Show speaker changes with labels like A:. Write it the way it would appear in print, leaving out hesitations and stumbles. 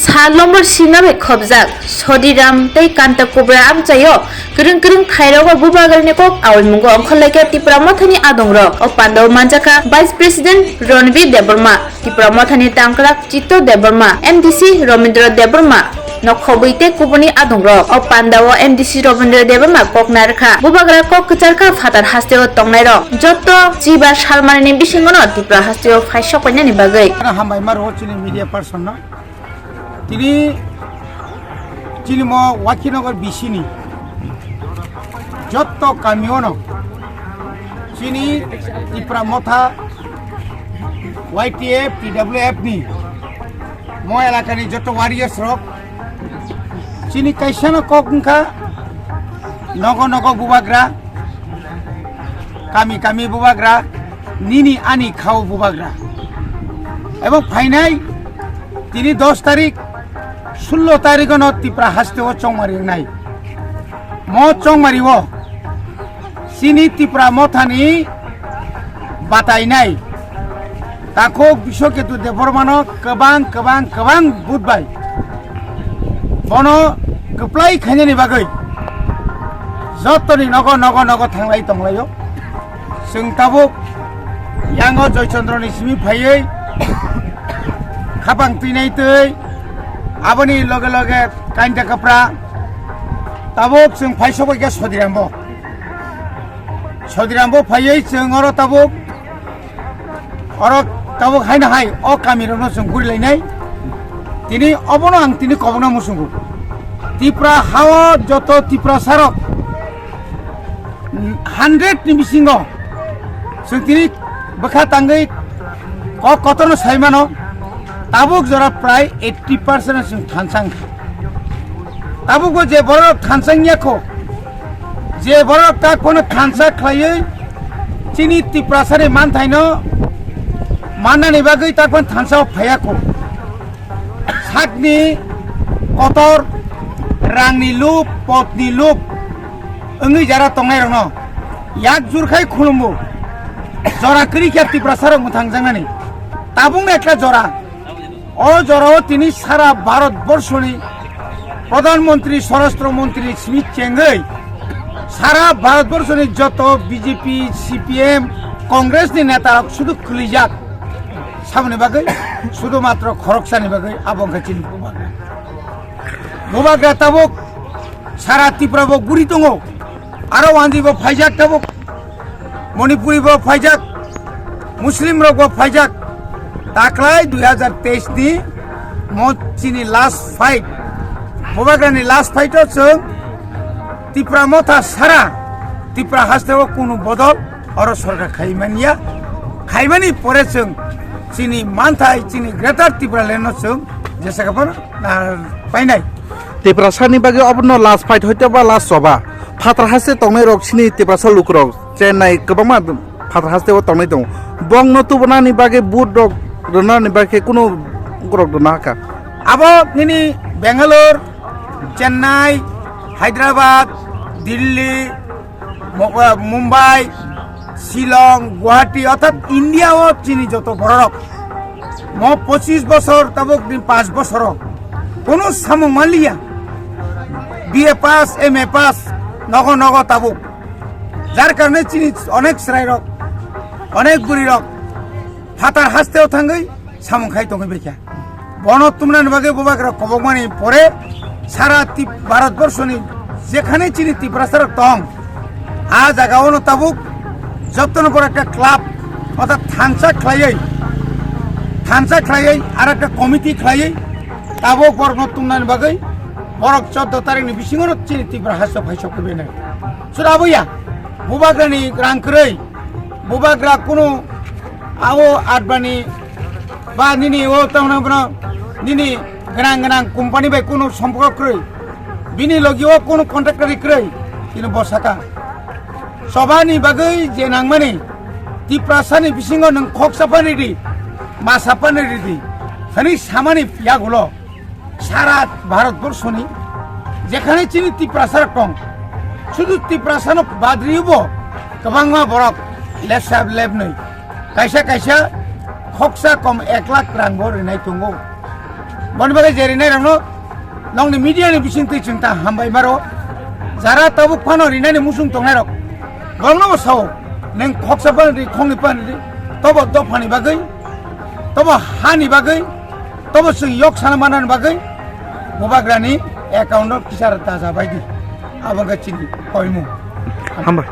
A: Salomor sinabe khobjak sodiram tei kanta kubra amchayo kring thairago bubagarni kok awalmungo ongkholake Tripura mothani adongrok o pandaw manjaka Vice President Ronbir Deborma Tripura mothani tangkrak Chitto Deborma MDC Romindra Deborma nokhobuite kubuni adongrok o pandaw MDC Romindra Deborma kok narkha bubagra kok kcharka fatar hasteo tongnairo jotto jibar salmanini bisingono Tripura hasteo faisokoni bagai
B: hambai maro chini media person no তিনি চিনিম ওয়াকিনগর বিসিনি যত কামিওন চিনি ত্রিপুরা মথা YTF পিডব্লিউএফ নি ম এলাকানি যত warriors rock চিনি কাইসানো কংখা নগ বুবাগ্রা কামি বুবাগ্রা নিনি আনি খাও বুবাগ্রা এবং ফাইনাই তিনি 10 তারিখ 16 তারিখ Tripura হাসতেও চংমারি নাই ম চংমারিও চিনি Tripura মথানি বাতাই নাই তাকো বিশ্বকেতু দেবরমানো কবাং বুধবাই বন গপ্লাই খাইনি বাগৈ যতনি নগ থাংলাই তংলাयो जों ताबुक यांगो जयचंद्रनि सिमी फायै खापां पिनाय तै आबनि लगे काइन्टा कपरा ताबुक जों फायसबाय सदिरामबो फायै जों अर ताबुक हायना हाय अ कामिरनो जों गुरिलायनाय तिनि अबनो आं तिनि कबना मुसुंगु Tripura हाव जत Tripura सारक 100 नि बिसिङो जों तिनि बखा तांगै कतनो साइमानो ताबुक जरा प्राय 80% जों थानसां ताबुक जे बरक थानसांनियाखौ जे बरक ता कोनो थानसा खायै चिनि Tripura सारे मानथायनो माननानै बागै ता कोन थानसाव फायाखौ सागनि कतर रांनि लुप पटनि लुप ओंगै जारा तंनाय रनो याक जुरखाय खुलुमबो जरा क्रिकेट Tripura सारक मुथांजांनानै ताबुंना एकला जरा ओ जराव तिनी सारा भारतबर्षनि प्रधानमंत्री स्वराष्ट्रमंत्री स्मिथ चेंगै सारा भारतबर्षनि जत बीजेपी सीपीएम कांग्रेसनि नेता शुद्ध खुलिजाक सामने बागै शुद्ध मात्र खरकसानि बागै आबंखा चिनि बुबाग्रा ताबुक सारा Tripura गुरि दङ आरो वान्दिबो फाइजाक ताबुक मणिपुरिबो फाइजाक मुस्लिम रगबो फाइजाक दाख्लै 2023 नि मचिनि लास्ट फाइट बुबाग्रानि लास्ट फाइटआव जों Tripura मथा सारा Tripura हास्तेव कोनो बदल और सरकार खाइमानि परे जों चिनि मानथाय चिनि ग्रेटर Tripura लेनो जों जेसेबां पाइनाय
C: Tripura सानि बागै अबनो लास्ट फाइट होइतेबा लास्ट सभा फात्र हासे तंनाय रक सिनि Tripura सलुकरक चेन्नाई गोबां फात्र हास्तेव तंनाय दं बं नतुबनानि बागै बुट रक रनानि बागै कोनो गरक दना का
B: अब निनि बेंगालुर चेन्नाई हैदराबाद दिल्ली मुम्बाई शिलं गुवाहाटी अर्थात इंडिया ও চিনি যত বড়ক ম 25 বছর তাবক দিন 5 বছর কোনো সামং মালিয়া বিএ পাস এমএ পাস নগ তাবুক যার কারণে চিনি অনেক শ্রাইরক অনেক বুড়িরক ফাতার হাসতেও থাঙ্গৈ সামং খাই তঙ্গৈ বেখা বন তুমনানি বাগে বুবাগ্রা কবকমানি পরে সারা ভারতবর্ষনি যেখানে চিনি Tripura সারক তং আ জায়গাওনো তাবুক যতন করে একটা ক্লাব অর্থাৎ থানসা খাইयै আর একটা কমিটি খাইयै তাবুক বর্ণ তুমনানি বাগে বরক 14 তারিখनि बिसिङाव चिनि Tripura हासो फायसकबे ना सुराबैया बुबाग्रानि रांक्रै बुबाग्रा कोनो आओ आदबानि बा निनि ओ तमना निनि गनां कोम्पानी बाय कोनो सम्पर्क क्रय बिनि लगियो कोनो कन्ट्राक्टरि क्रय किनु बसाका सबानि बागै जे नांमानि Tripura सानि बिसिङाव नों खकसापानि रि मासापानि रि सानि सामानि यागुलो सारा भारतबर्षनि जेखाने चिनि Tripura सारक दं शुद्ध Tripura सानो बाद्रियोबो गोबांमा बरक लेसाब लेबनै कायसा खक्सा कम 1 लाख रां बरनाय दङ bani bagai jerinai rangno nong ni media ni bising tui chung ta hambai maro jara tabuk phano rinai ni musung tongnai rok gongno bo sao neng khoksa ban ri khongni pan ri tobo dofani bagai tobo hani bagai tobo sing yok salmanan bagai bobagrani account of kisar taja baidi abangga chini koimu
C: हामबाय